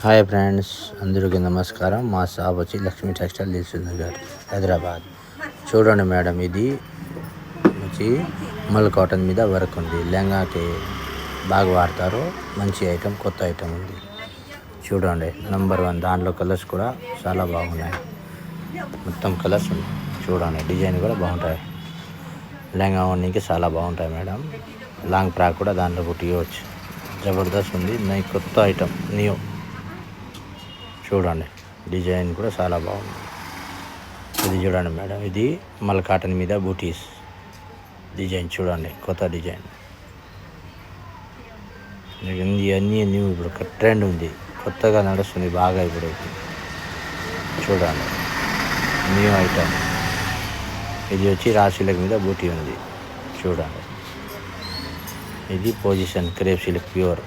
Hi friends, అందరికీ నమస్కారం. మా షాప్ వచ్చి లక్ష్మీ టెక్స్టైల్ గారు, హైదరాబాద్. చూడండి మేడం, ఇది వచ్చి మల్ కాటన్ మీద వర్క్ ఉంది. లెహంగాకి బాగా వాడతారు. మంచి ఐటమ్, కొత్త ఐటమ్ ఉంది. చూడండి, నెంబర్ 1. దాంట్లో కలర్స్ కూడా చాలా బాగున్నాయి. మొత్తం కలర్స్ ఉన్నాయి. చూడండి, డిజైన్ కూడా బాగుంటాయి. లెహంగా ఓనికి చాలా బాగుంటాయి మేడం. లాంగ్ ఫ్రాక్ కూడా దాంట్లో కుట్టియవచ్చు. జబర్దస్త్ ఉంది. కొత్త ఐటమ్, న్యూ. చూడండి, డిజైన్ కూడా చాలా బాగుంది. ఇది చూడండి మేడం, ఇది మల్ కాటన్ మీద బూటీస్ డిజైన్. చూడండి, కొత్త డిజైన్. అన్నీ న్యూ, ఇప్పుడు ట్రెండ్ ఉంది, కొత్తగా నడుస్తుంది బాగా ఇప్పుడు. చూడండి, న్యూ ఐటమ్. ఇది వచ్చి రాశిలక్ మీద బూటీ ఉంది. చూడండి, ఇది పొజిషన్ క్రేప్ సిల్క్ ప్యూర్.